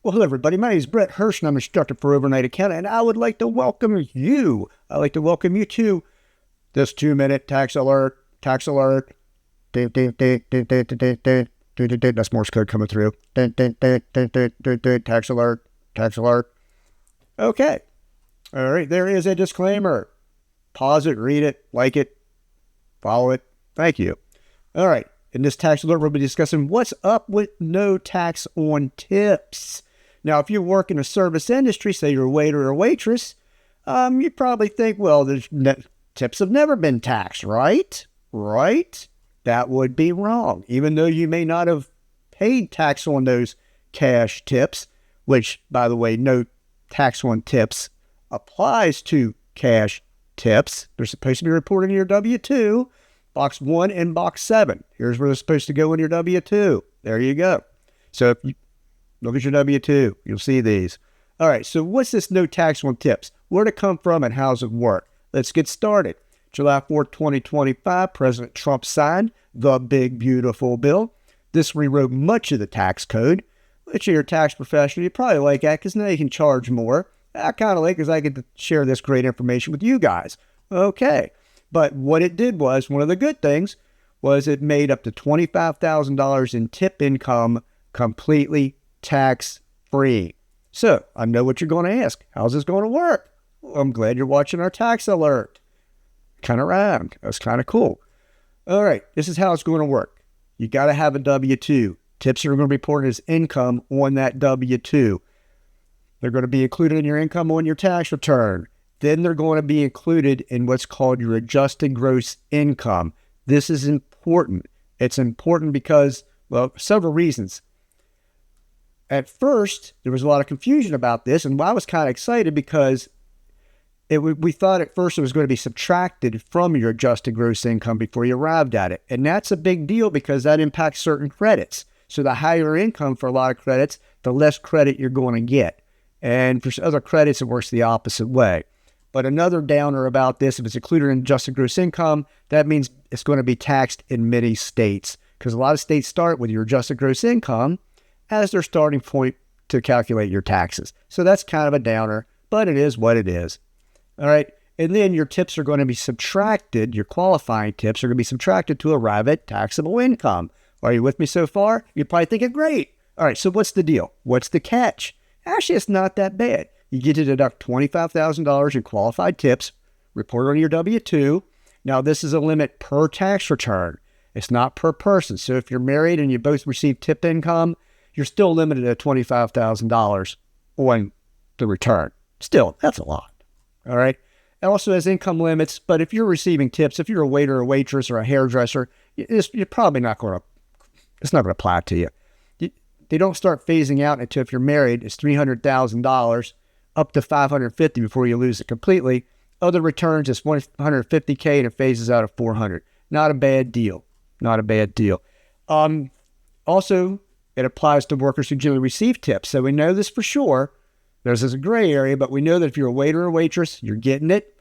Well, hello, everybody. My name is Brett Hersh, and I'm an instructor for Overnight Accounting, and I would like to welcome you. I'd like to welcome you to this 2-minute tax alert. Tax alert. That's Morse code coming through. Tax alert. Tax alert. Okay. All right. There is a disclaimer. Pause it, read it, like it, follow it. Thank you. All right. In this tax alert, we'll be discussing what's up with no tax on tips. Now, if you work in a service industry, say you're a waiter or waitress, you probably think, well, tips have never been taxed, right? Right? That would be wrong. Even though you may not have paid tax on those cash tips, which, by the way, no tax on tips applies to cash tips. They're supposed to be reported in your W-2, Box 1 and Box 7. Here's where they're supposed to go in your W-2. There you go. So if you look at your W-2, you'll see these. All right, so what's this no tax on tips? Where'd it come from and how's it work? Let's get started. July 4th, 2025, President Trump signed the big, beautiful bill. This rewrote much of the tax code. Which you're a tax professional, you probably like that because now you can charge more. I kind of like because I get to share this great information with you guys. Okay, but what it did was, one of the good things was it made up to $25,000 in tip income completely tax-free. So, I know what you're going to ask. How's this going to work? Well, I'm glad you're watching our tax alert. Kind of rhymed. That's kind of cool. All right, this is how it's going to work. You got to have a W-2. Tips are going to be reported as income on that W-2. They're going to be included in your income on your tax return. Then they're going to be included in what's called your adjusted gross income. This is important. It's important because, well, several reasons. At first, there was a lot of confusion about this, and I was kind of excited because we thought at first it was going to be subtracted from your adjusted gross income before you arrived at it. And that's a big deal because that impacts certain credits. So the higher income for a lot of credits, the less credit you're going to get. And for other credits, it works the opposite way. But another downer about this, if it's included in adjusted gross income, that means it's going to be taxed in many states because a lot of states start with your adjusted gross income as their starting point to calculate your taxes. So that's kind of a downer, but it is what it is. All right. And then your tips are going to be subtracted. Your qualifying tips are going to be subtracted to arrive at taxable income. Are you with me so far? You're probably thinking, great. All right. So what's the deal? What's the catch? Actually, it's not that bad. You get to deduct $25,000 in qualified tips, reported on your W-2. Now, this is a limit per tax return. It's not per person. So if you're married and you both receive tip income, you're still limited at $25,000 on the return. Still, that's a lot. All right. It also has income limits, but if you're receiving tips, if you're a waiter or waitress or a hairdresser, you're probably not going to, it's not going to apply to you. They don't start phasing out until if you're married, it's $300,000 up to $550 before you lose it completely. Other returns, it's $150K and it phases out at $400. Not a bad deal. Not a bad deal. Also, it applies to workers who generally receive tips. So we know this for sure. There's a gray area, but we know that if you're a waiter or waitress, you're getting it.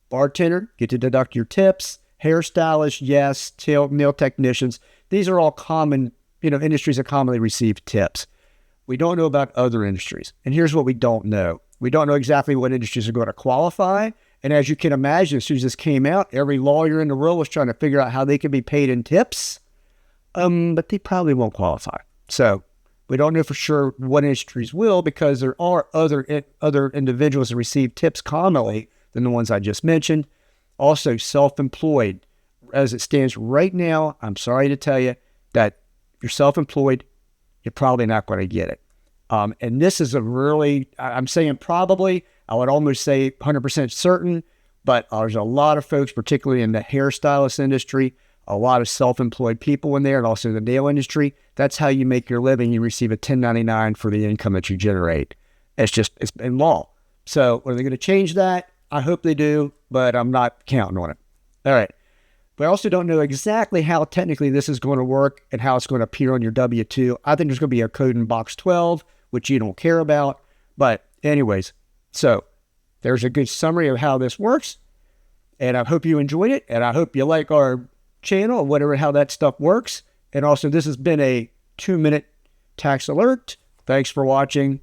Bartender, get to deduct your tips. Hairstylists, yes. Nail technicians. These are all common, industries that commonly receive tips. We don't know about other industries. And here's what we don't know. We don't know exactly what industries are going to qualify. And as you can imagine, as soon as this came out, every lawyer in the world was trying to figure out how they could be paid in tips. But they probably won't qualify. So we don't know for sure what industries will because there are other individuals that receive tips commonly than the ones I just mentioned. Also, self-employed. As it stands right now, I'm sorry to tell you that if you're self-employed, you're probably not going to get it. And this is I'm saying probably, I would almost say 100% certain, but there's a lot of folks, particularly in the hairstylist industry, a lot of self-employed people in there, and also the nail industry. That's how you make your living. You receive a 1099 for the income that you generate. It's in law. So are they going to change that? I hope they do, but I'm not counting on it. All right. But I also don't know exactly how technically this is going to work and how it's going to appear on your W-2. I think there's going to be a code in Box 12, which you don't care about. But anyways, so there's a good summary of how this works. And I hope you enjoyed it. And I hope you like our channel and how that stuff works. And also, this has been a 2-minute tax alert. Thanks for watching.